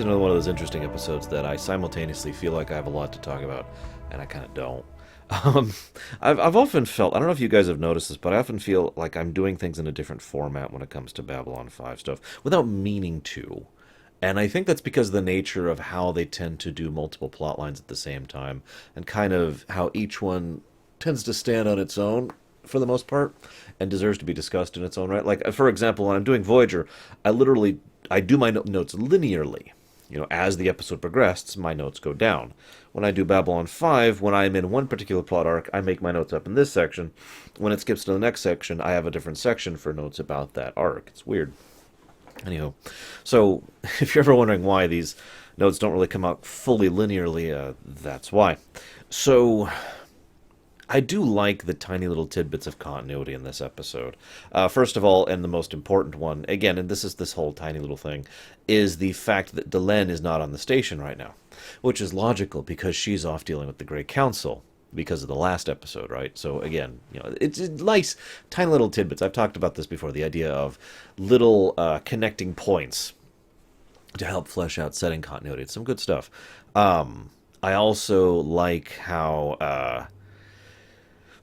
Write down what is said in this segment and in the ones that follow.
is another one of those interesting episodes that I simultaneously feel like I have a lot to talk about, and I kind of don't. Um, I've often felt, I don't know if you guys have noticed this, but I often feel like I'm doing things in a different format when it comes to Babylon 5 stuff, without meaning to. And I think that's because of the nature of how they tend to do multiple plot lines at the same time, and kind of how each one tends to stand on its own for the most part, and deserves to be discussed in its own right. Like, for example, when I'm doing Voyager, I do my notes linearly. As the episode progresses, my notes go down. When I do Babylon 5, when I'm in one particular plot arc, I make my notes up in this section. When it skips to the next section, I have a different section for notes about that arc. It's weird. Anyhow, so if you're ever wondering why these notes don't really come out fully linearly, that's why. So I do like the tiny little tidbits of continuity in this episode. First of all, and the most important one, again, and this is this whole tiny little thing, is the fact that Delenn is not on the station right now, which is logical because she's off dealing with the Great Council because of the last episode, right? So again, it's nice, tiny little tidbits. I've talked about this before, the idea of little connecting points to help flesh out setting continuity. It's some good stuff. I also like how...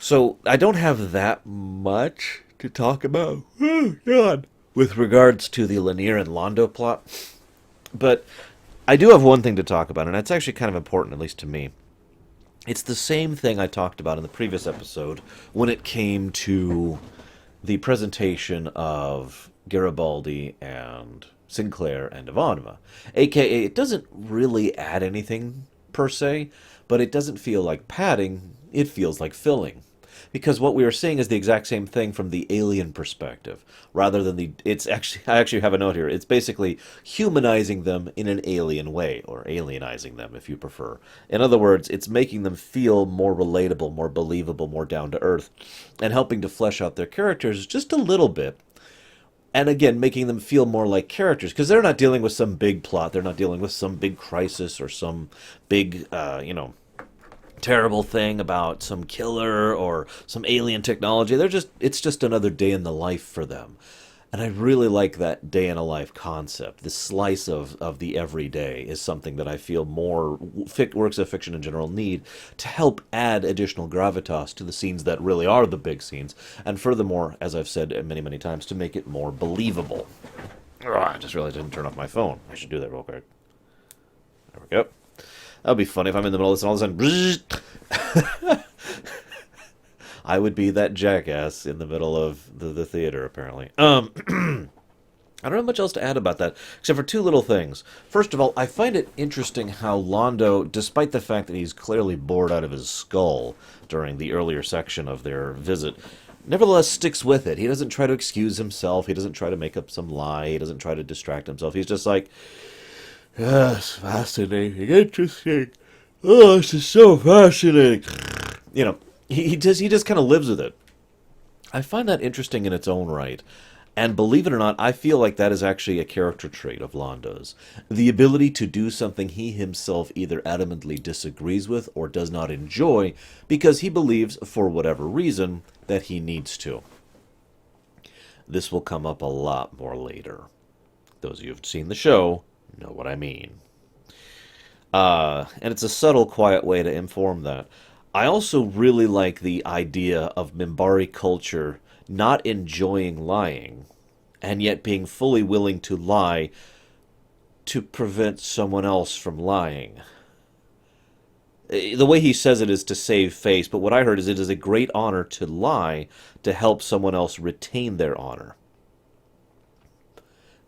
So I don't have that much to talk about. Oh, God. With regards to the Lanier and Londo plot. But I do have one thing to talk about, and it's actually kind of important, at least to me. It's the same thing I talked about in the previous episode when it came to the presentation of Garibaldi and Sinclair and Ivanova. AKA, it doesn't really add anything per se, but it doesn't feel like padding, it feels like filling. Because what we are seeing is the exact same thing from the alien perspective, rather than I actually have a note here, it's basically humanizing them in an alien way, or alienizing them if you prefer. In other words, it's making them feel more relatable, more believable, more down to earth, and helping to flesh out their characters just a little bit. And again, making them feel more like characters, because they're not dealing with some big plot, they're not dealing with some big crisis or some big, terrible thing about some killer or some alien technology. It's just another day in the life for them. And I really like that day in a life concept. This slice of the everyday is something that I feel more works of fiction in general need to help add additional gravitas to the scenes that really are the big scenes. And furthermore, as I've said many, many times, to make it more believable. I just realized I didn't turn off my phone. I should do that real quick. There we go. That would be funny if I'm in the middle of this and all of a sudden... I would be that jackass in the middle of the theater, apparently. I don't have much else to add about that, except for two little things. First of all, I find it interesting how Londo, despite the fact that he's clearly bored out of his skull during the earlier section of their visit, nevertheless sticks with it. He doesn't try to excuse himself. He doesn't try to make up some lie. He doesn't try to distract himself. He's just like... Yes, fascinating, interesting. Oh, this is so fascinating. He just kind of lives with it. I find that interesting in its own right. And believe it or not, I feel like that is actually a character trait of Londo's. The ability to do something he himself either adamantly disagrees with or does not enjoy because he believes, for whatever reason, that he needs to. This will come up a lot more later. Those of you who've seen the show know what I mean. And it's a subtle, quiet way to inform that. I also really like the idea of Minbari culture not enjoying lying, and yet being fully willing to lie to prevent someone else from lying. The way he says it is to save face, but what I heard is it is a great honor to lie to help someone else retain their honor.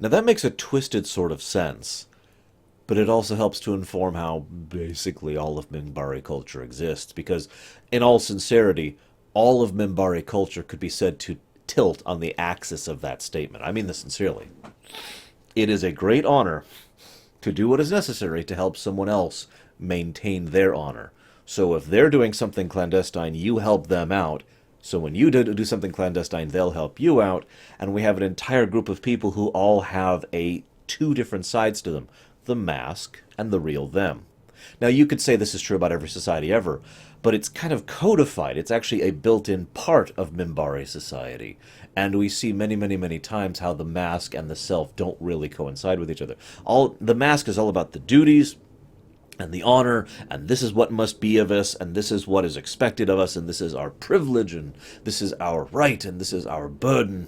Now that makes a twisted sort of sense, but it also helps to inform how basically all of Minbari culture exists, because in all sincerity, all of Minbari culture could be said to tilt on the axis of that statement. I mean this sincerely. It is a great honor to do what is necessary to help someone else maintain their honor. So if they're doing something clandestine, you help them out. So when you do something clandestine, they'll help you out, and we have an entire group of people who all have two different sides to them, the mask and the real them. Now, you could say this is true about every society ever, but it's kind of codified. It's actually a built-in part of Minbari society. And we see many, many, many times how the mask and the self don't really coincide with each other. The mask is all about the duties and the honor, and this is what must be of us, and this is what is expected of us, and this is our privilege, and this is our right, and this is our burden.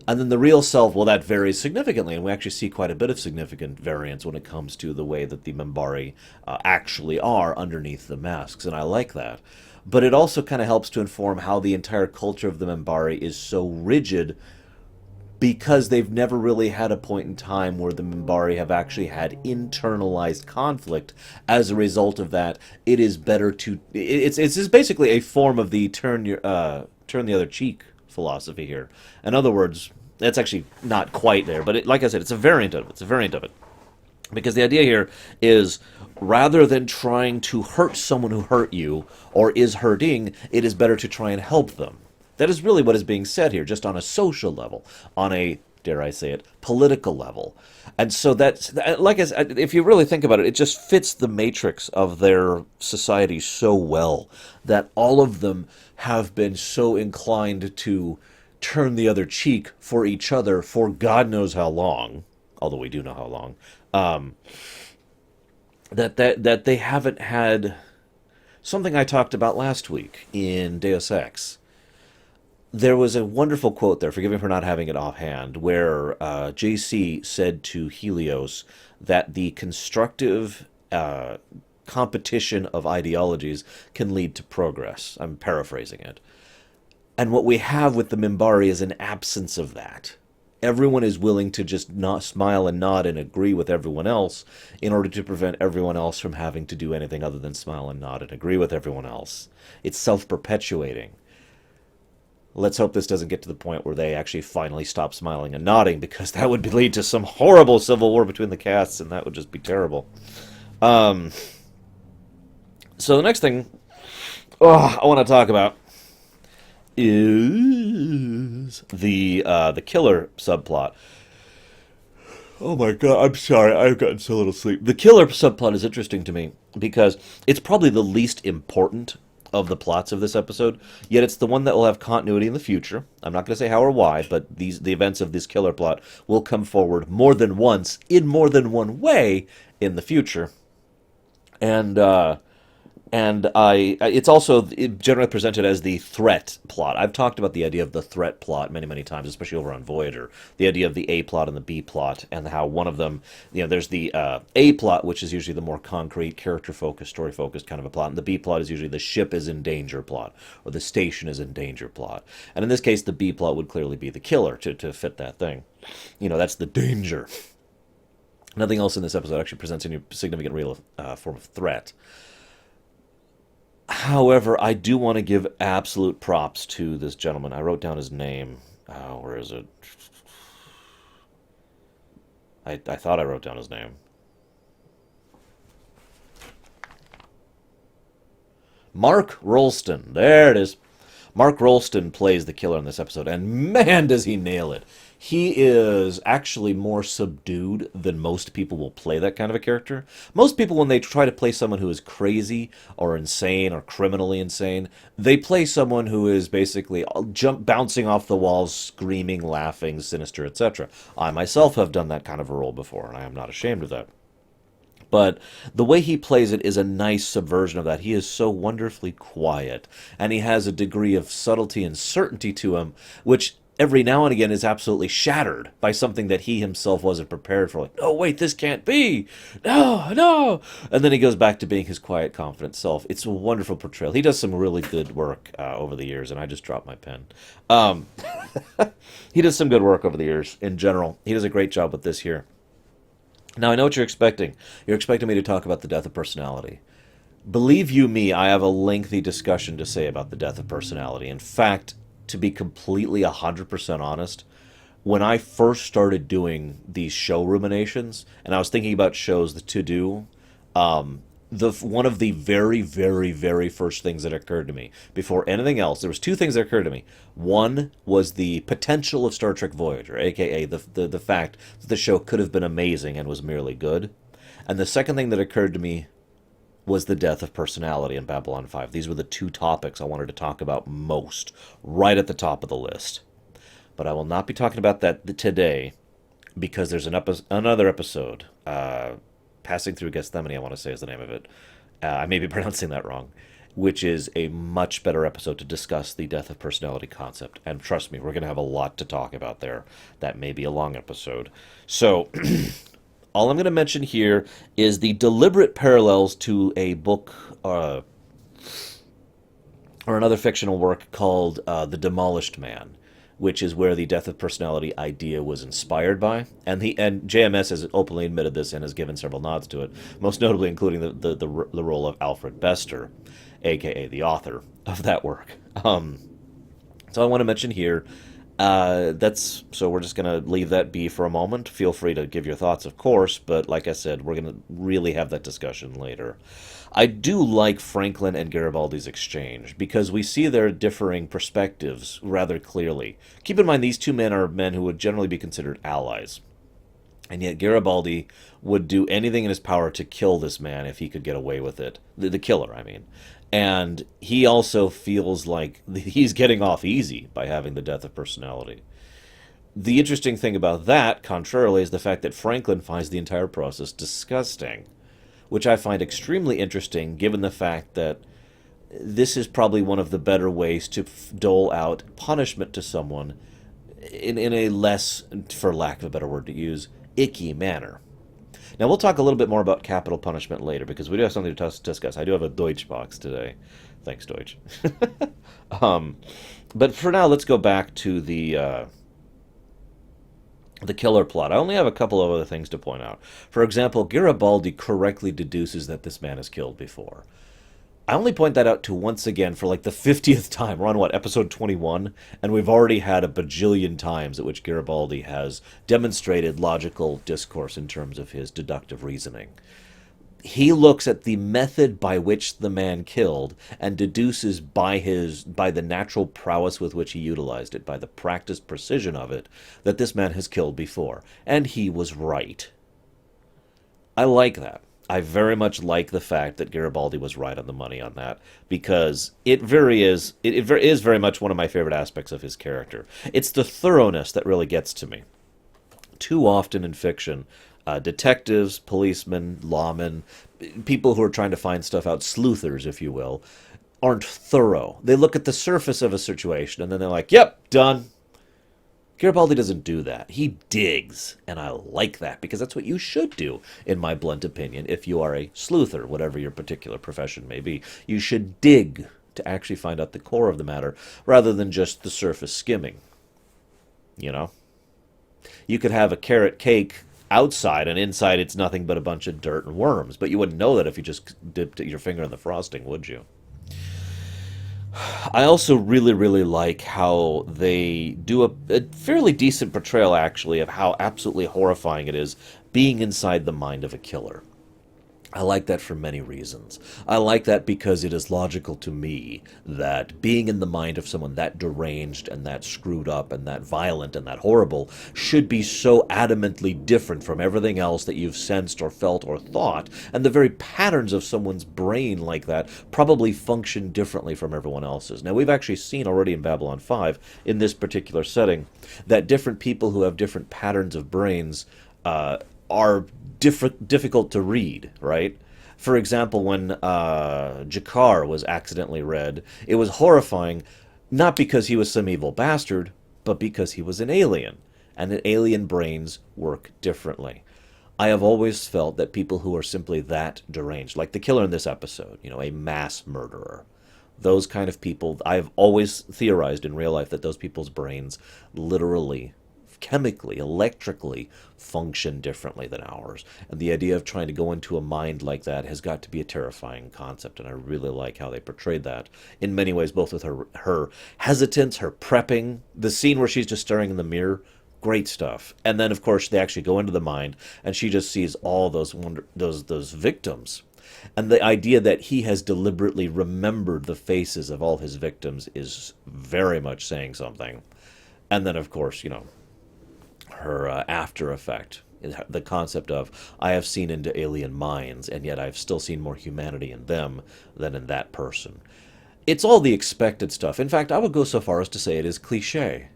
And then the real self, well, that varies significantly, and we actually see quite a bit of significant variance when it comes to the way that the Minbari actually are underneath the masks, and I like that. But it also kind of helps to inform how the entire culture of the Minbari is so rigid because they've never really had a point in time where the Minbari have actually had internalized conflict. As a result of that, it is better to... It's basically a form of the turn the other cheek philosophy here. In other words, that's actually not quite there, but like I said, it's a variant of it. It's a variant of it. Because the idea here is, rather than trying to hurt someone who hurt you or is hurting, it is better to try and help them. That is really what is being said here, just on a social level, on a, dare I say it, political level. And so that's, like I said, if you really think about it, it just fits the matrix of their society so well that all of them have been so inclined to turn the other cheek for each other for God knows how long, although we do know how long, that they haven't had something I talked about last week in Deus Ex. There was a wonderful quote there, forgive me for not having it offhand, where JC said to Helios that the constructive competition of ideologies can lead to progress. I'm paraphrasing it. And what we have with the Minbari is an absence of that. Everyone is willing to just not smile and nod and agree with everyone else in order to prevent everyone else from having to do anything other than smile and nod and agree with everyone else. It's self-perpetuating. Let's hope this doesn't get to the point where they actually finally stop smiling and nodding, because that would lead to some horrible civil war between the castes, and that would just be terrible. So the next thing I want to talk about is the killer subplot. Oh my god, I'm sorry, I've gotten so little sleep. The killer subplot is interesting to me because it's probably the least important of the plots of this episode, yet it's the one that will have continuity in the future. I'm not going to say how or why, but the events of this killer plot will come forward more than once, in more than one way, in the future. And it's also generally presented as the threat plot. I've talked about the idea of the threat plot many, many times, especially over on Voyager. The idea of the A plot and the B plot, and how one of them, there's the A plot, which is usually the more concrete, character-focused, story-focused kind of a plot, and the B plot is usually the ship is in danger plot, or the station is in danger plot. And in this case, the B plot would clearly be the killer to fit that thing. That's the danger. Nothing else in this episode actually presents any significant real form of threat. However, I do want to give absolute props to this gentleman. I wrote down his name. Where is it? I thought I wrote down his name. Mark Rolston. There it is. Mark Rolston plays the killer in this episode, and man, does he nail it. He is actually more subdued than most people will play that kind of a character. Most people, when they try to play someone who is crazy or insane or criminally insane, they play someone who is basically bouncing off the walls, screaming, laughing, sinister, etc. I myself have done that kind of a role before, and I am not ashamed of that. But the way he plays it is a nice subversion of that. He is so wonderfully quiet, and he has a degree of subtlety and certainty to him, which every now and again is absolutely shattered by something that he himself wasn't prepared for. Like, oh, wait, this can't be. No, no. And then he goes back to being his quiet, confident self. It's a wonderful portrayal. He does some really good work over the years, and I just dropped my pen. He does some good work over the years in general. He does a great job with this here. Now, I know what you're expecting. You're expecting me to talk about the death of personality. Believe you me, I have a lengthy discussion to say about the death of personality. In fact, to be completely 100% honest, when I first started doing these show ruminations, and I was thinking about shows to do, one of the very, very, very first things that occurred to me, before anything else, there was two things that occurred to me. One was the potential of Star Trek Voyager, aka the fact that the show could have been amazing and was merely good. And the second thing that occurred to me was the death of personality in Babylon 5. These were the two topics I wanted to talk about most, right at the top of the list. But I will not be talking about that today because there's another episode, Passing Through Gethsemane, I want to say is the name of it. I may be pronouncing that wrong, which is a much better episode to discuss the death of personality concept. And trust me, we're going to have a lot to talk about there. That may be a long episode. So, all I'm going to mention here is the deliberate parallels to a book or another fictional work called The Demolished Man, which is where the death of personality idea was inspired by. And JMS has openly admitted this and has given several nods to it, most notably including the role of Alfred Bester, aka the author of that work. So I want to mention here, so we're just going to leave that be for a moment. Feel free to give your thoughts, of course, but like I said, we're going to really have that discussion later. I do like Franklin and Garibaldi's exchange because we see their differing perspectives rather clearly. Keep in mind, these two men are men who would generally be considered allies. And yet Garibaldi would do anything in his power to kill this man if he could get away with it. The killer, I mean. And he also feels like he's getting off easy by having the death of personality. The interesting thing about that, contrarily, is the fact that Franklin finds the entire process disgusting, which I find extremely interesting given the fact that this is probably one of the better ways to dole out punishment to someone in a less, for lack of a better word to use, icky manner. Now, we'll talk a little bit more about capital punishment later, because we do have something to discuss. I do have a Deutsch box today. Thanks, Deutsch. But for now, let's go back to the killer plot. I only have a couple of other things to point out. For example, Garibaldi correctly deduces that this man has killed before. I only point that out to once again for like the 50th time. We're on what, episode 21? And we've already had a bajillion times at which Garibaldi has demonstrated logical discourse in terms of his deductive reasoning. He looks at the method by which the man killed and deduces by the natural prowess with which he utilized it, by the practiced precision of it, that this man has killed before. And he was right. I like that. I very much like the fact that Garibaldi was right on the money on that, because it is very much one of my favorite aspects of his character. It's the thoroughness that really gets to me. Too often in fiction, detectives, policemen, lawmen, people who are trying to find stuff out, sleuthers, if you will, aren't thorough. They look at the surface of a situation and then they're like, yep, done. Garibaldi doesn't do that. He digs, and I like that, because that's what you should do, in my blunt opinion, if you are a sleuther, whatever your particular profession may be. You should dig to actually find out the core of the matter, rather than just the surface skimming. You know? You could have a carrot cake outside, and inside it's nothing but a bunch of dirt and worms, but you wouldn't know that if you just dipped your finger in the frosting, would you? I also really, really like how they do a fairly decent portrayal, actually, of how absolutely horrifying it is being inside the mind of a killer. I like that for many reasons. I like that because it is logical to me that being in the mind of someone that deranged and that screwed up and that violent and that horrible should be so adamantly different from everything else that you've sensed or felt or thought, and the very patterns of someone's brain like that probably function differently from everyone else's. Now, we've actually seen already in Babylon 5, in this particular setting, that different people who have different patterns of brains are difficult to read, right? For example, when Jakar was accidentally read, it was horrifying, not because he was some evil bastard, but because he was an alien, and that alien brains work differently. I have always felt that people who are simply that deranged, like the killer in this episode, a mass murderer, those kind of people, I've always theorized in real life that those people's brains literally, chemically, electrically function differently than ours. And the idea of trying to go into a mind like that has got to be a terrifying concept, and I really like how they portrayed that in many ways, both with her hesitance, her prepping, the scene where she's just staring in the mirror, great stuff. And then, of course, they actually go into the mind, and she just sees all those victims. And the idea that he has deliberately remembered the faces of all his victims is very much saying something. And then, of course, her after effect The concept of, I have seen into alien minds, and yet I've still seen more humanity in them than in that person. It's all the expected stuff. In fact, I would go so far as to say it is cliche.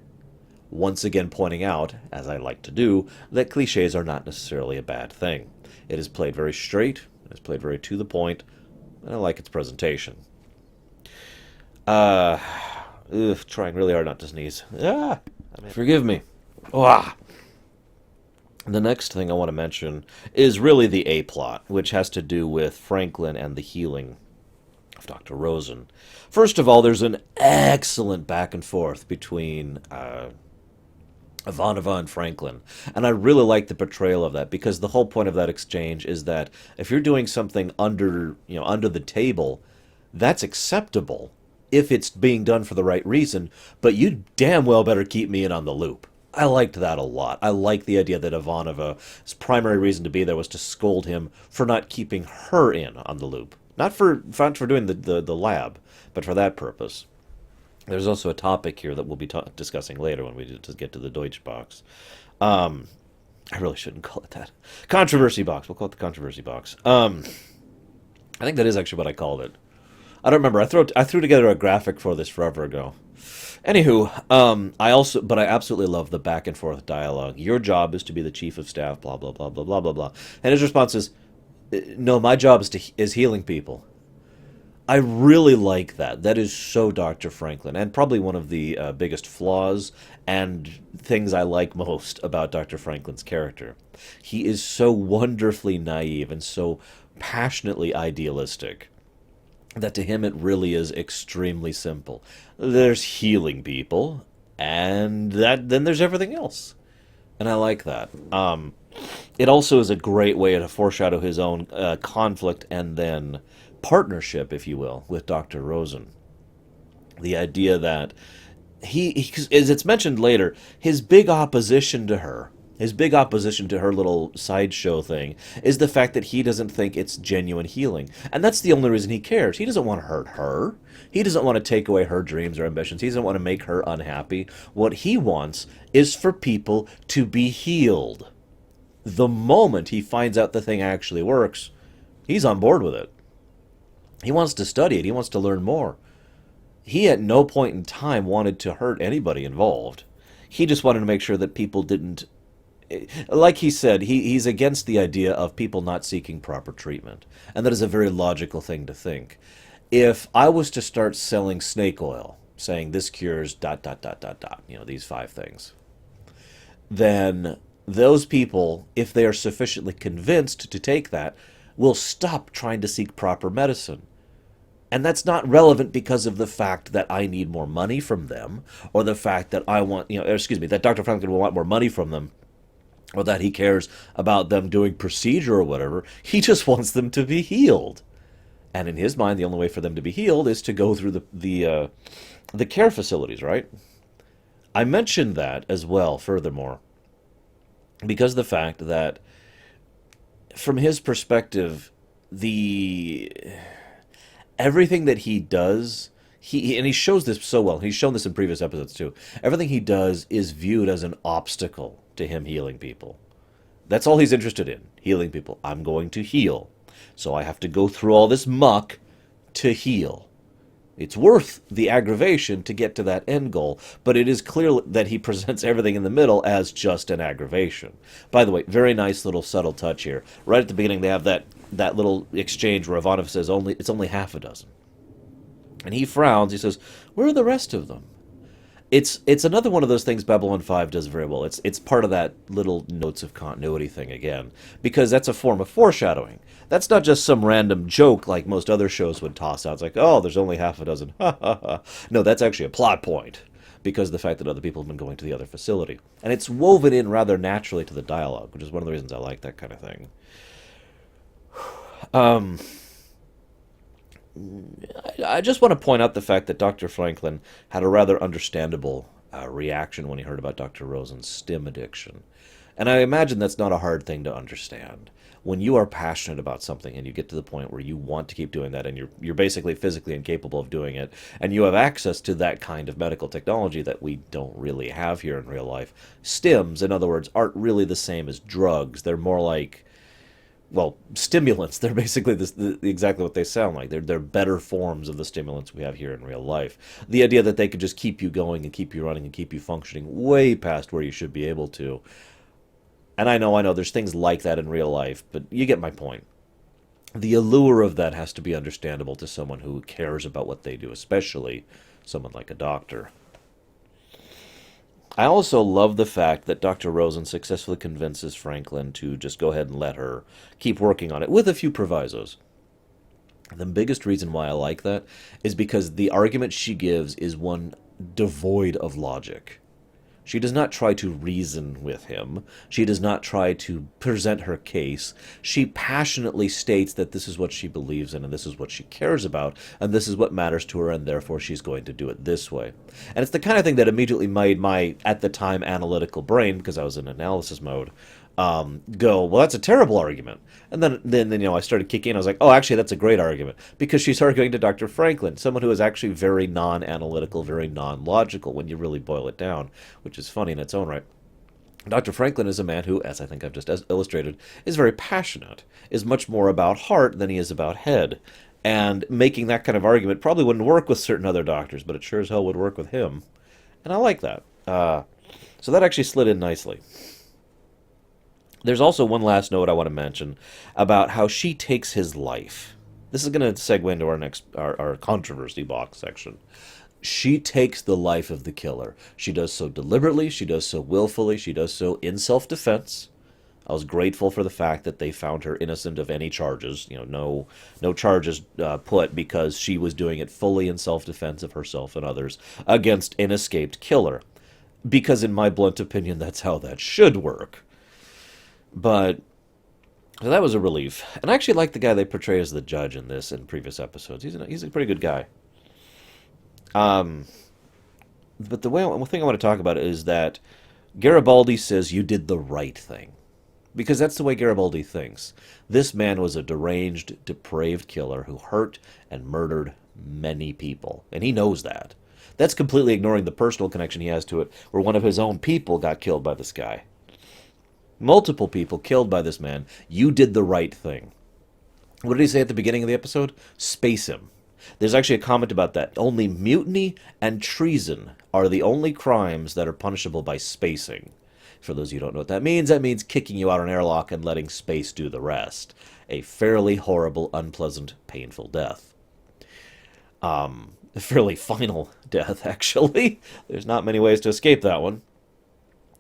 Once again pointing out, as I like to do, that cliches are not necessarily a bad thing. It is played very straight, it is played very to the point, and I like its presentation. Uh, Trying really hard not to sneeze. Forgive me. Ah. The next thing I want to mention is really the A-plot, which has to do with Franklin and the healing of Dr. Rosen. First of all, there's an excellent back and forth between Ivanova and Franklin. And I really like the portrayal of that, because the whole point of that exchange is that if you're doing something under the table, that's acceptable if it's being done for the right reason, but you damn well better keep me in on the loop. I liked that a lot. I like the idea that Ivanova's primary reason to be there was to scold him for not keeping her in on the loop. Not for doing the lab, but for that purpose. There's also a topic here that we'll be discussing later when we get to the Deutsch box. I really shouldn't call it that. Controversy box. We'll call it the controversy box. I think that is actually what I called it. I don't remember. I threw together a graphic for this forever ago. Anywho, I absolutely love the back and forth dialogue. Your job is to be the chief of staff, blah blah blah blah blah blah blah. And his response is, "No, my job is healing people." I really like that. That is so Dr. Franklin, and probably one of the biggest flaws and things I like most about Dr. Franklin's character. He is so wonderfully naive and so passionately idealistic that to him it really is extremely simple. There's healing people, and then there's everything else. And I like that. It also is a great way to foreshadow his own conflict and then partnership, if you will, with Dr. Rosen. The idea that as it's mentioned later, his big opposition to her, little sideshow thing, is the fact that he doesn't think it's genuine healing. And that's the only reason he cares. He doesn't want to hurt her. He doesn't want to take away her dreams or ambitions. He doesn't want to make her unhappy. What he wants is for people to be healed. The moment he finds out the thing actually works, he's on board with it. He wants to study it. He wants to learn more. He at no point in time wanted to hurt anybody involved. He just wanted to make sure that people didn't... Like he said, he's against the idea of people not seeking proper treatment. And that is a very logical thing to think. If I was to start selling snake oil, saying this cures ... these 5 things, then those people, if they are sufficiently convinced to take that, will stop trying to seek proper medicine. And that's not relevant because of the fact that I need more money from them, or the fact that that Dr. Franklin will want more money from them, or that he cares about them doing procedure or whatever. He just wants them to be healed. And in his mind, the only way for them to be healed is to go through the care facilities, right? I mentioned that as well, furthermore, because the fact that from his perspective, everything that he does, and he shows this so well. He's shown this in previous episodes too. Everything he does is viewed as an obstacle to him healing people. That's all he's interested in, healing people. I'm going to heal, so I have to go through all this muck to heal. It's worth the aggravation to get to that end goal, but it is clear that he presents everything in the middle as just an aggravation. By the way, very nice little subtle touch here. Right at the beginning, they have that little exchange where Ivanov says it's only half a dozen. And he frowns. He says, "Where are the rest of them?" It's another one of those things Babylon 5 does very well. It's part of that little notes of continuity thing again, because that's a form of foreshadowing. That's not just some random joke like most other shows would toss out. It's like, oh, there's only half a dozen. Ha ha ha. No, that's actually a plot point, because of the fact that other people have been going to the other facility. And it's woven in rather naturally to the dialogue, which is one of the reasons I like that kind of thing. I just want to point out the fact that Dr. Franklin had a rather understandable reaction when he heard about Dr. Rosen's stim addiction. And I imagine that's not a hard thing to understand. when you are passionate about something and you get to the point where you want to keep doing that and you're basically physically incapable of doing it, and you have access to that kind of medical technology that we don't really have here in real life. Stims, in other words, aren't really the same as drugs. They're more like, well, stimulants. They're basically exactly what they sound like. They're better forms of the stimulants we have here in real life. The idea that they could just keep you going and keep you running and keep you functioning way past where you should be able to. And I know, there's things like that in real life, but you get my point. The allure of that has to be understandable to someone who cares about what they do, especially someone like a doctor. I also love the fact that Dr. Rosen successfully convinces Franklin to just go ahead and let her keep working on it, with a few provisos. The biggest reason why I like that is because the argument she gives is one devoid of logic. She does not try to reason with him. She does not try to present her case. She passionately states that this is what she believes in and this is what she cares about and this is what matters to her and therefore she's going to do it this way. And it's the kind of thing that immediately made my, at the time, analytical brain, because I was in analysis mode, go, well, that's a terrible argument. And then I started kicking in. I was like, oh, actually, that's a great argument. Because she's arguing to Dr. Franklin, someone who is actually very non-analytical, very non-logical when you really boil it down, which is funny in its own right. Dr. Franklin is a man who, as I think I've just illustrated, is very passionate, is much more about heart than he is about head. And making that kind of argument probably wouldn't work with certain other doctors, but it sure as hell would work with him. And I like that. So that actually slid in nicely. There's also one last note I want to mention about how she takes his life. This is going to segue into our controversy box section. She takes the life of the killer. She does so deliberately, she does so willfully, she does so in self-defense. I was grateful for the fact that they found her innocent of any charges. No charges put, because she was doing it fully in self-defense of herself and others against an escaped killer. Because in my blunt opinion, that's how that should work. But so that was a relief. And I actually like the guy they portray as the judge in this in previous episodes. He's a pretty good guy. But one thing I want to talk about is that Garibaldi says you did the right thing. Because that's the way Garibaldi thinks. This man was a deranged, depraved killer who hurt and murdered many people. And he knows that. That's completely ignoring the personal connection he has to it, where one of his own people got killed by this guy. Multiple people killed by this man. You did the right thing. What did he say at the beginning of the episode? Space him. There's actually a comment about that. Only mutiny and treason are the only crimes that are punishable by spacing. For those of you who don't know what that means kicking you out an airlock and letting space do the rest. A fairly horrible, unpleasant, painful death. A fairly final death, actually. There's not many ways to escape that one.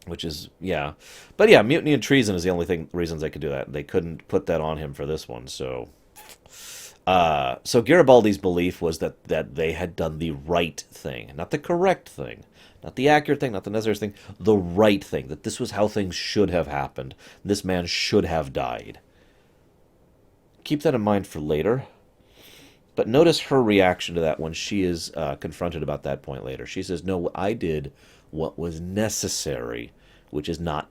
Which is, yeah. But yeah, mutiny and treason is the only reasons they could do that. They couldn't put that on him for this one, so... So Garibaldi's belief was that they had done the right thing. Not the correct thing. Not the accurate thing, not the necessary thing. The right thing. That this was how things should have happened. This man should have died. Keep that in mind for later. But notice her reaction to that when she is confronted about that point later. She says, no, I did what was necessary, which is not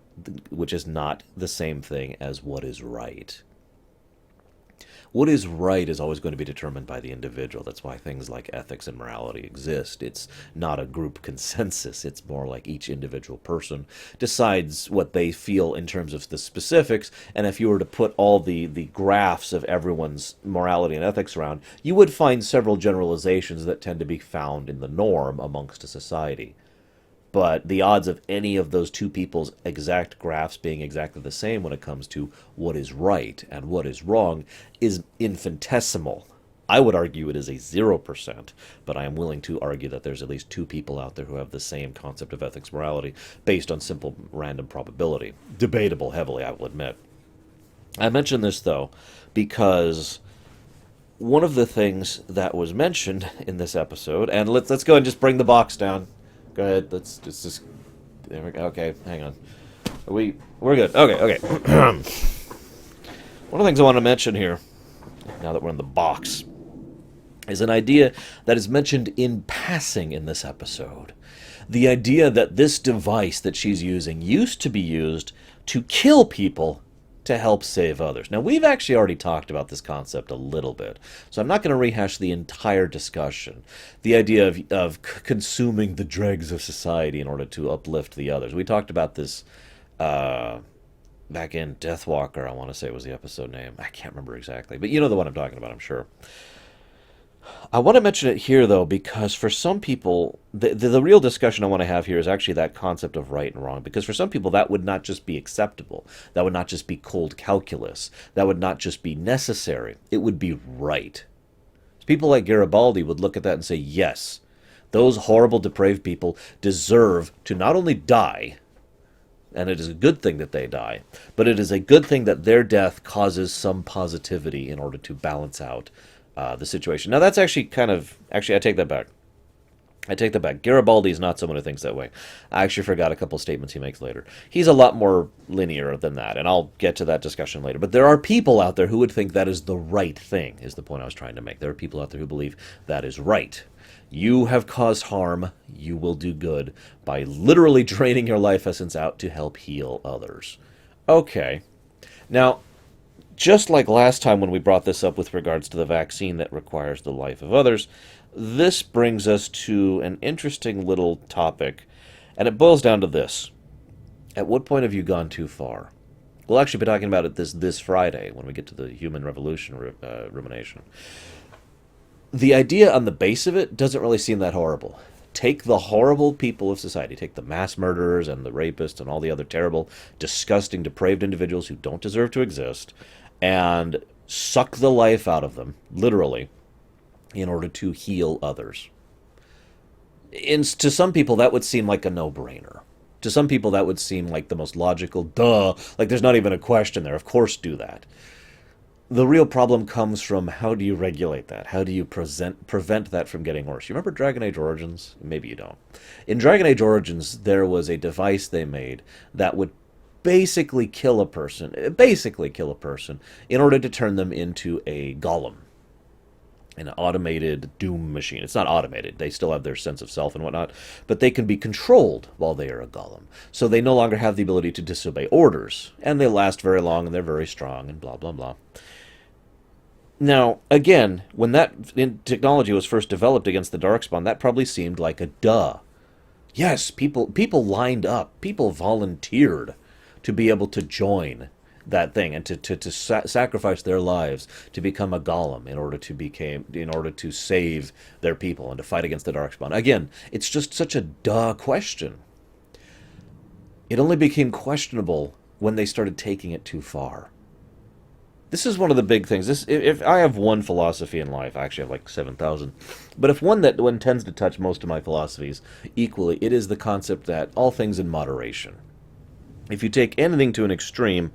the same thing as what is right. What is right is always going to be determined by the individual. That's why things like ethics and morality exist. It's not a group consensus. It's more like each individual person decides what they feel in terms of the specifics. And if you were to put all the graphs of everyone's morality and ethics around, you would find several generalizations that tend to be found in the norm amongst a society. But the odds of any of those two people's exact graphs being exactly the same when it comes to what is right and what is wrong is infinitesimal. I would argue it is a 0%, but I am willing to argue that there's at least two people out there who have the same concept of ethics morality based on simple random probability. Debatable heavily, I will admit. I mention this, though, because one of the things that was mentioned in this episode, and let's go and just bring the box down. Go ahead. Let's just. There we go. Okay, hang on. We're good. Okay. One of the things I want to mention here, now that we're in the box, is an idea that is mentioned in passing in this episode. The idea that this device that she's using used to be used to kill people to help save others. Now, we've actually already talked about this concept a little bit, so I'm not going to rehash the entire discussion. The idea of consuming the dregs of society in order to uplift the others. We talked about this back in Deathwalker, I want to say was the episode name. I can't remember exactly, but you know the one I'm talking about, I'm sure. I want to mention it here, though, because for some people, the real discussion I want to have here is actually that concept of right and wrong. Because for some people, that would not just be acceptable. That would not just be cold calculus. That would not just be necessary. It would be right. People like Garibaldi would look at that and say, yes, those horrible, depraved people deserve to not only die, and it is a good thing that they die, but it is a good thing that their death causes some positivity in order to balance out the situation. Now, that's actually I take that back. I take that back. Garibaldi is not someone who thinks that way. I actually forgot a couple statements he makes later. He's a lot more linear than that, and I'll get to that discussion later. But there are people out there who would think that is the right thing, is the point I was trying to make. There are people out there who believe that is right. You have caused harm, you will do good by literally draining your life essence out to help heal others. Okay. Now, just like last time when we brought this up with regards to the vaccine that requires the life of others, this brings us to an interesting little topic, and it boils down to this. At what point have you gone too far? We'll actually be talking about it this Friday when we get to the human revolution rumination. The idea on the base of it doesn't really seem that horrible. Take the horrible people of society, take the mass murderers and the rapists and all the other terrible, disgusting, depraved individuals who don't deserve to exist, and suck the life out of them, literally, in order to heal others. To some people, that would seem like a no-brainer. To some people, that would seem like the most logical, duh, like there's not even a question there, of course do that. The real problem comes from how do you regulate that? How do you prevent that from getting worse? You remember Dragon Age Origins? Maybe you don't. In Dragon Age Origins, there was a device they made that would basically kill a person in order to turn them into a golem, an automated doom machine. It's not automated. They still have their sense of self and whatnot, but they can be controlled while they are a golem. So they no longer have the ability to disobey orders, and they last very long, and they're very strong, and blah, blah, blah. Now, again, when that technology was first developed against the Darkspawn, that probably seemed like a duh. Yes, people lined up. People volunteered to be able to join that thing and to sacrifice their lives to become a golem in order to save their people and to fight against the Darkspawn. Again, it's just such a duh question. It only became questionable when they started taking it too far. This is one of the big things. If I have one philosophy in life, I actually have like 7,000, but if one tends to touch most of my philosophies equally, it is the concept that all things in moderation. If you take anything to an extreme,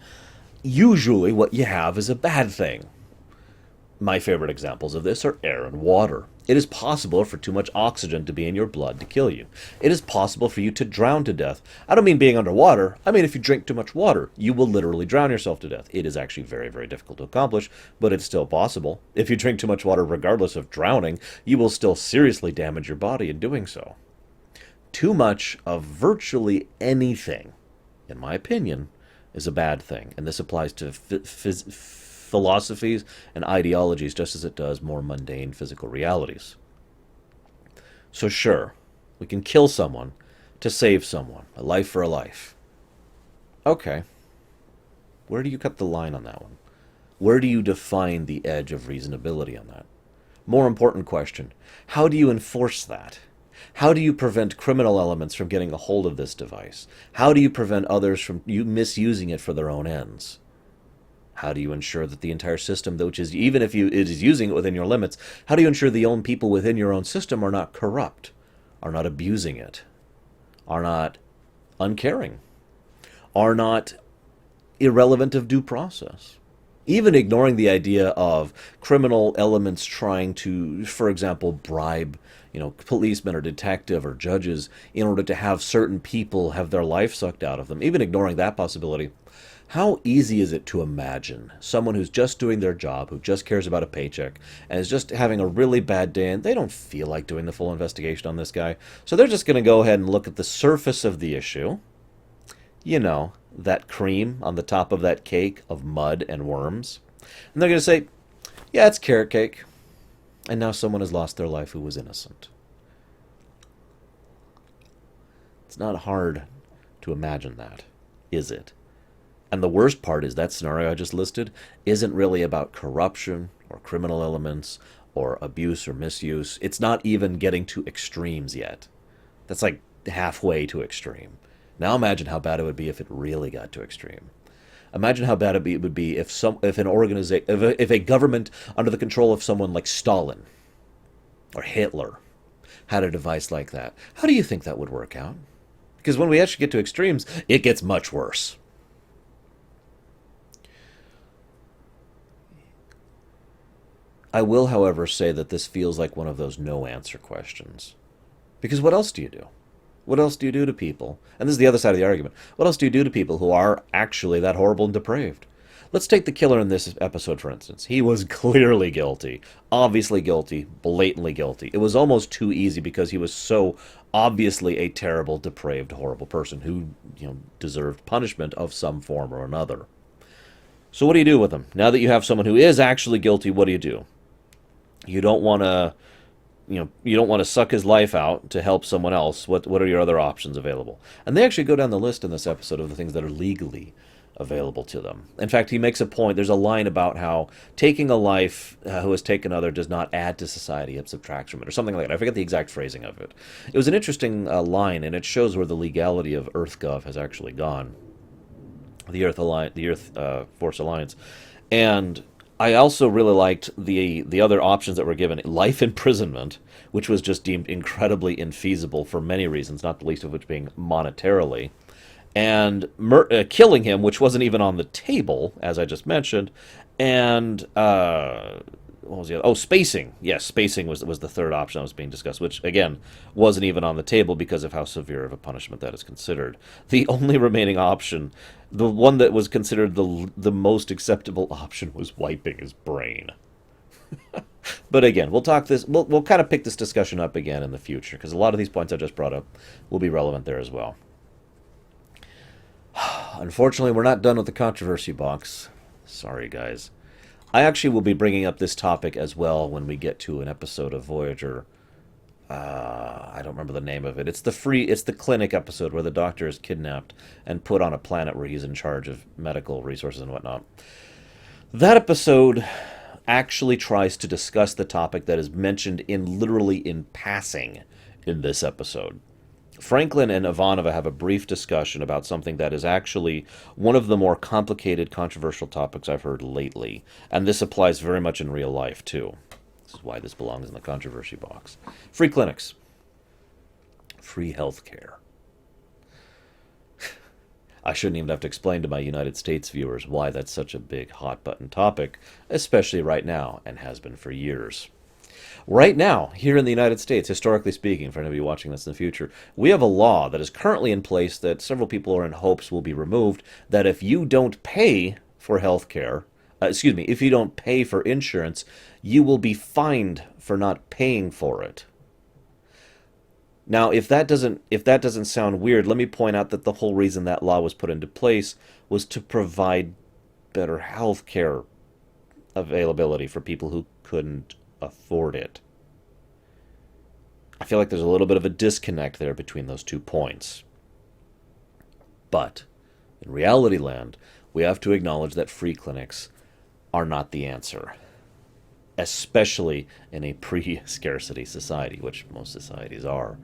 usually what you have is a bad thing. My favorite examples of this are air and water. It is possible for too much oxygen to be in your blood to kill you. It is possible for you to drown to death. I don't mean being underwater. I mean if you drink too much water, you will literally drown yourself to death. It is actually very, very difficult to accomplish, but it's still possible. If you drink too much water, regardless of drowning, you will still seriously damage your body in doing so. Too much of virtually anything, in my opinion, is a bad thing. And this applies to philosophies and ideologies just as it does more mundane physical realities. So sure, we can kill someone to save someone, a life for a life. Okay. Where do you cut the line on that one? Where do you define the edge of reasonability on that? More important question, how do you enforce that? How do you prevent criminal elements from getting a hold of this device? How do you prevent others from misusing it for their own ends? How do you ensure that the entire system, which is, even if it is using it within your limits, how do you ensure the own people within your own system are not corrupt, are not abusing it, are not uncaring, are not irrelevant of due process? Even ignoring the idea of criminal elements trying to, for example, bribe, policemen or detective or judges in order to have certain people have their life sucked out of them, even ignoring that possibility. How easy is it to imagine someone who's just doing their job, who just cares about a paycheck, and is just having a really bad day, and they don't feel like doing the full investigation on this guy, so they're just going to go ahead and look at the surface of the issue. You know, that cream on the top of that cake of mud and worms. And they're going to say, yeah, it's carrot cake. And now someone has lost their life who was innocent. It's not hard to imagine that, is it? And the worst part is that scenario I just listed isn't really about corruption or criminal elements or abuse or misuse. It's not even getting to extremes yet. That's like halfway to extreme. Now imagine how bad it would be if it really got to extreme. Imagine how bad it would be if a government under the control of someone like Stalin or Hitler had a device like that. How do you think that would work out? Because when we actually get to extremes, it gets much worse. I will, however, say that this feels like one of those no-answer questions. Because what else do you do? What else do you do to people? And this is the other side of the argument. What else do you do to people who are actually that horrible and depraved? Let's take the killer in this episode, for instance. He was clearly guilty. Obviously guilty. Blatantly guilty. It was almost too easy because he was so obviously a terrible, depraved, horrible person who, deserved punishment of some form or another. So what do you do with him? Now that you have someone who is actually guilty, what do? You don't want to you don't want to suck his life out to help someone else. What are your other options available? And they actually go down the list in this episode of the things that are legally available to them. In fact, he makes a point. There's a line about how taking a life who has taken another does not add to society, it subtracts from it, or something like that. I forget the exact phrasing of it. It was an interesting line, and it shows where the legality of EarthGov has actually gone. The Earth Force Alliance. And I also really liked the other options that were given. Life imprisonment, which was just deemed incredibly infeasible for many reasons, not the least of which being monetarily. And killing him, which wasn't even on the table, as I just mentioned. And what was the other? Oh, spacing. Yes, spacing was the third option that was being discussed, which, again, wasn't even on the table because of how severe of a punishment that is considered. The only remaining option, the one that was considered the most acceptable option, was wiping his brain. But again, we'll kind of pick this discussion up again in the future, because a lot of these points I just brought up will be relevant there as well. Unfortunately, we're not done with the controversy box. Sorry, guys. I actually will be bringing up this topic as well when we get to an episode of Voyager. I don't remember the name of it. It's the clinic episode where the doctor is kidnapped and put on a planet where he's in charge of medical resources and whatnot. That episode actually tries to discuss the topic that is mentioned literally in passing in this episode. Franklin and Ivanova have a brief discussion about something that is actually one of the more complicated, controversial topics I've heard lately. And this applies very much in real life, too. This is why this belongs in the controversy box. Free clinics. Free health care. I shouldn't even have to explain to my United States viewers why that's such a big, hot-button topic, especially right now, and has been for years. Right now, here in the United States, historically speaking, for anybody watching this in the future, we have a law that is currently in place that several people are in hopes will be removed, that if you don't pay for health care, if you don't pay for insurance, you will be fined for not paying for it. Now, if that doesn't sound weird, let me point out that the whole reason that law was put into place was to provide better health care availability for people who couldn't afford it. I feel like there's a little bit of a disconnect there between those 2 points. But in reality land, we have to acknowledge that free clinics are not the answer, especially in a pre-scarcity society, which most societies are,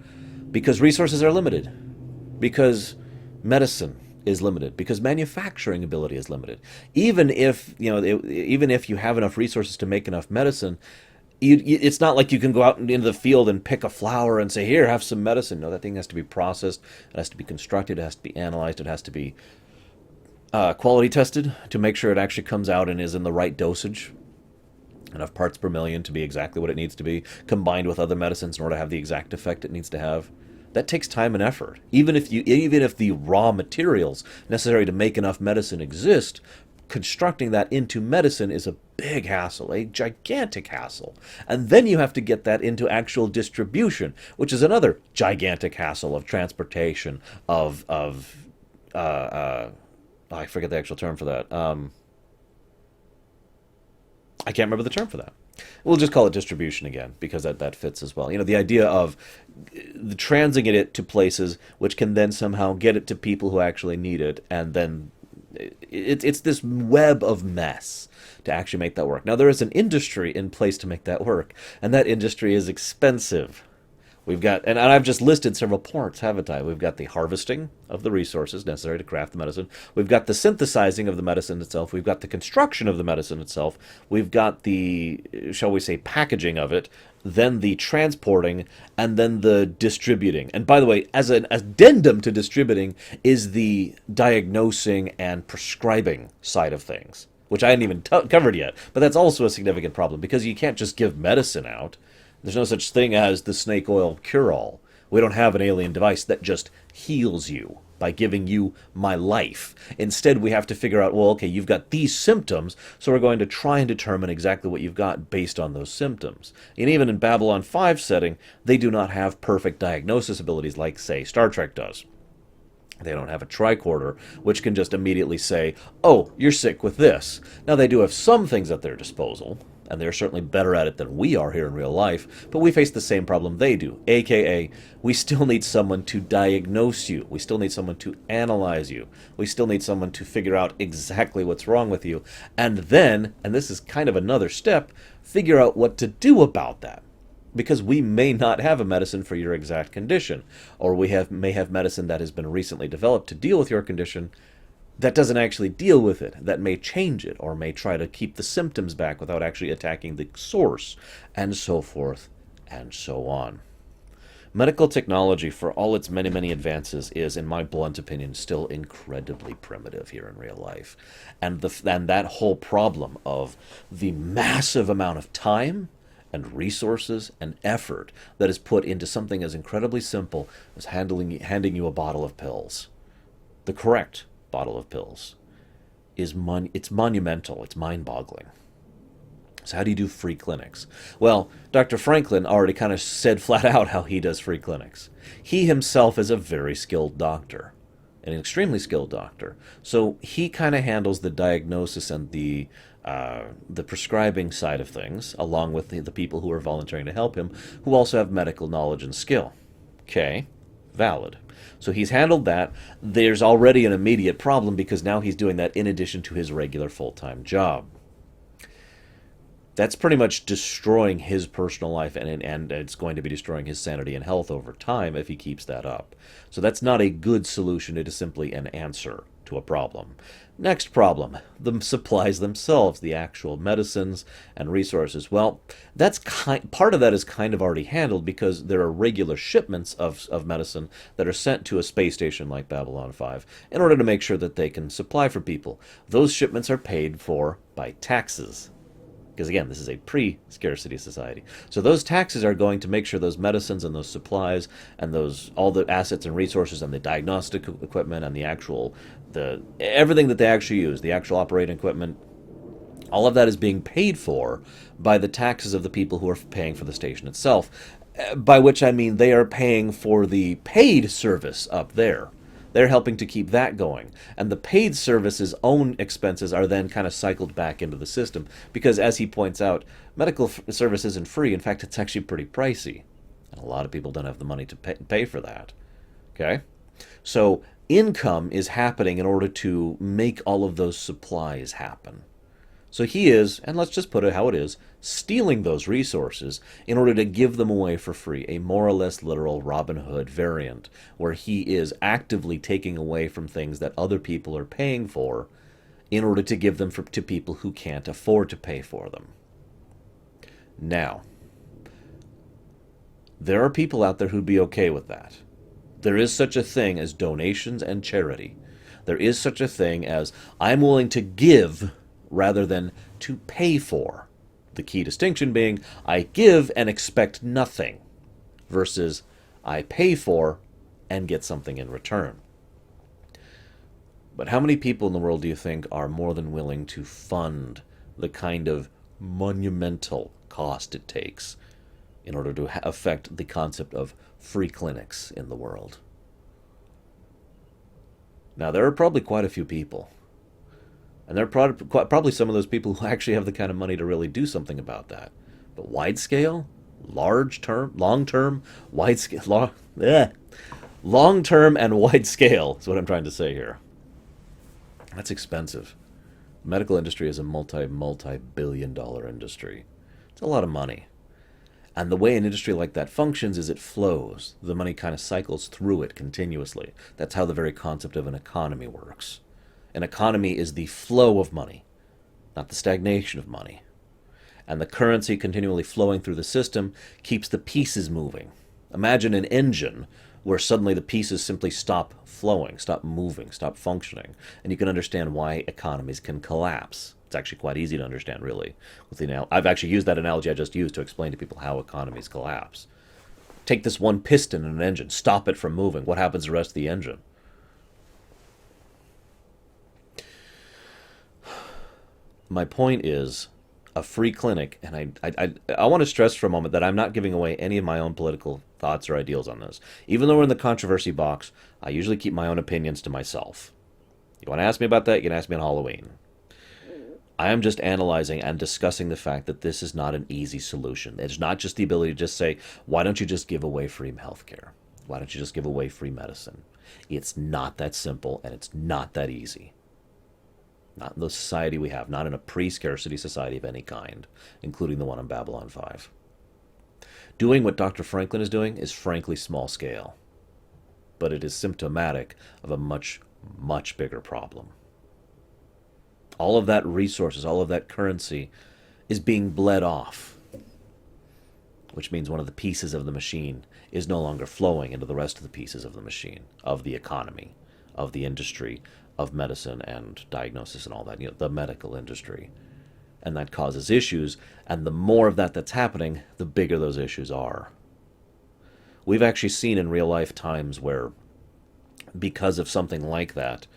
because resources are limited, because medicine is limited, because manufacturing ability is limited. Even if you have enough resources to make enough medicine, it's not like you can go out into the field and pick a flower and say, here, have some medicine. No, that thing has to be processed, it has to be constructed, it has to be analyzed, it has to be quality tested to make sure it actually comes out and is in the right dosage, enough parts per million to be exactly what it needs to be, combined with other medicines in order to have the exact effect it needs to have. That takes time and effort. Even if the raw materials necessary to make enough medicine exist, constructing that into medicine is a big hassle, a gigantic hassle. And then you have to get that into actual distribution, which is another gigantic hassle of transportation, of I forget the actual term for that. I can't remember the term for that. We'll just call it distribution again because that fits as well. The idea of the transing it to places which can then somehow get it to people who actually need it, and then it's this web of mess to actually make that work. Now, there is an industry in place to make that work, and that industry is expensive. We've got, and I've just listed several parts, haven't I? We've got the harvesting of the resources necessary to craft the medicine. We've got the synthesizing of the medicine itself. We've got the construction of the medicine itself. We've got the, shall we say, packaging of it, then the transporting, and then the distributing. And by the way, as an addendum to distributing is the diagnosing and prescribing side of things, which I hadn't even covered yet. But that's also a significant problem because you can't just give medicine out. There's no such thing as the snake oil cure-all. We don't have an alien device that just heals you by giving you my life. Instead, we have to figure out, well, okay, you've got these symptoms, so we're going to try and determine exactly what you've got based on those symptoms. And even in Babylon 5 setting, they do not have perfect diagnosis abilities like, say, Star Trek does. They don't have a tricorder, which can just immediately say, oh, you're sick with this. Now, they do have some things at their disposal, and they're certainly better at it than we are here in real life, but we face the same problem they do, aka we still need someone to diagnose you. We still need someone to analyze you. We still need someone to figure out exactly what's wrong with you, and then, and this is kind of another step, figure out what to do about that. Because we may not have a medicine for your exact condition, or we may have medicine that has been recently developed to deal with your condition that doesn't actually deal with it, that may change it, or may try to keep the symptoms back without actually attacking the source, and so forth, and so on. Medical technology, for all its many, many advances, is, in my blunt opinion, still incredibly primitive here in real life. And that whole problem of the massive amount of time and resources and effort that is put into something as incredibly simple as handing you a bottle of pills. The correct bottle of pills it's monumental. It's mind-boggling. So how do you do free clinics? Well, Dr. Franklin already kind of said flat out how he does free clinics. He himself is a very skilled doctor, an extremely skilled doctor. So he kind of handles the diagnosis and the prescribing side of things, along with the people who are volunteering to help him, who also have medical knowledge and skill. Okay, valid. So he's handled that. There's already an immediate problem because now he's doing that in addition to his regular full-time job. That's pretty much destroying his personal life, and it's going to be destroying his sanity and health over time if he keeps that up. So that's not a good solution. It is simply an answer to a problem. Next problem, the supplies themselves, the actual medicines and resources. Well, that's part of that is kind of already handled because there are regular shipments of medicine that are sent to a space station like Babylon 5 in order to make sure that they can supply for people. Those shipments are paid for by taxes. Because again, this is a pre-scarcity society. So those taxes are going to make sure those medicines and those supplies and all the assets and resources and the diagnostic equipment and everything that they actually use, the actual operating equipment, all of that is being paid for by the taxes of the people who are paying for the station itself. By which I mean they are paying for the paid service up there. They're helping to keep that going. And the paid service's own expenses are then kind of cycled back into the system. Because, as he points out, medical service isn't free. In fact, it's actually pretty pricey. And a lot of people don't have the money to pay for that. Okay? So, income is happening in order to make all of those supplies happen. So he is, and let's just put it how it is, stealing those resources in order to give them away for free, a more or less literal Robin Hood variant, where he is actively taking away from things that other people are paying for in order to give them to people who can't afford to pay for them. Now, there are people out there who'd be okay with that. There is such a thing as donations and charity. There is such a thing as, I'm willing to give rather than to pay for. The key distinction being, I give and expect nothing, versus I pay for and get something in return. But how many people in the world do you think are more than willing to fund the kind of monumental cost it takes in order to affect the concept of free clinics in the world? Now, there are probably quite a few people, and there are probably some of those people who actually have the kind of money to really do something about that. But wide scale, large term, long term, wide scale, long term and wide scale is what I'm trying to say here. That's expensive. The medical industry is a multi billion-dollar industry. It's a lot of money. And the way an industry like that functions is it flows. The money kind of cycles through it continuously. That's how the very concept of an economy works. An economy is the flow of money, not the stagnation of money. And the currency continually flowing through the system keeps the pieces moving. Imagine an engine where suddenly the pieces simply stop flowing, stop moving, stop functioning. And you can understand why economies can collapse. It's actually quite easy to understand, really. I've actually used that analogy I just used to explain to people how economies collapse. Take this one piston in an engine, stop it from moving. What happens to the rest of the engine? My point is, a free clinic, and I want to stress for a moment that I'm not giving away any of my own political thoughts or ideals on this. Even though we're in the controversy box, I usually keep my own opinions to myself. You want to ask me about that? You can ask me on Halloween. I am just analyzing and discussing the fact that this is not an easy solution. It's not just the ability to just say, why don't you just give away free healthcare? Why don't you just give away free medicine? It's not that simple, and it's not that easy. Not in the society we have, not in a pre-scarcity society of any kind, including the one in Babylon 5. Doing what Dr. Franklin is doing is frankly small scale, but it is symptomatic of a much, much bigger problem. All of that resources, all of that currency is being bled off, which means one of the pieces of the machine is no longer flowing into the rest of the pieces of the machine, of the economy, of the industry, of medicine and diagnosis and all that, the medical industry. And that causes issues, and the more of that that's happening, the bigger those issues are. We've actually seen in real life times where, because of something like that,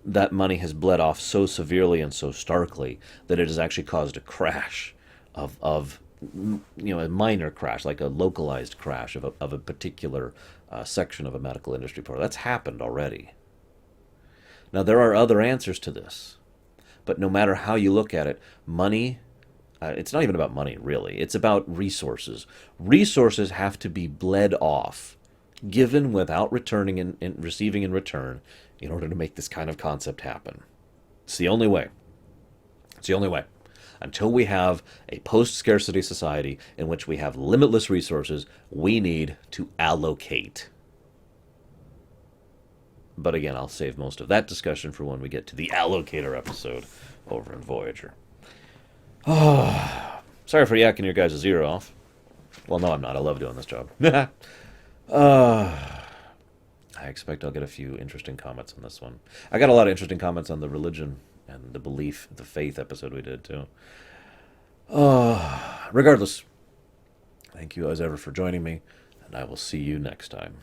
that money has bled off so severely and so starkly that it has actually caused a crash of a minor crash, like a localized crash of a particular section of a medical industry program. That's happened already. Now, there are other answers to this, but no matter how you look at it, money, it's not even about money, really. It's about resources. Resources have to be bled off, given without returning and receiving in return, in order to make this kind of concept happen. It's the only way. It's the only way. Until we have a post-scarcity society in which we have limitless resources, we need to allocate. But again, I'll save most of that discussion for when we get to the allocator episode over in Voyager. Oh, sorry for yakking your guys' ear off. Well, no, I'm not. I love doing this job. I expect I'll get a few interesting comments on this one. I got a lot of interesting comments on the religion and the belief, the faith episode we did, too. Regardless, thank you as ever for joining me, and I will see you next time.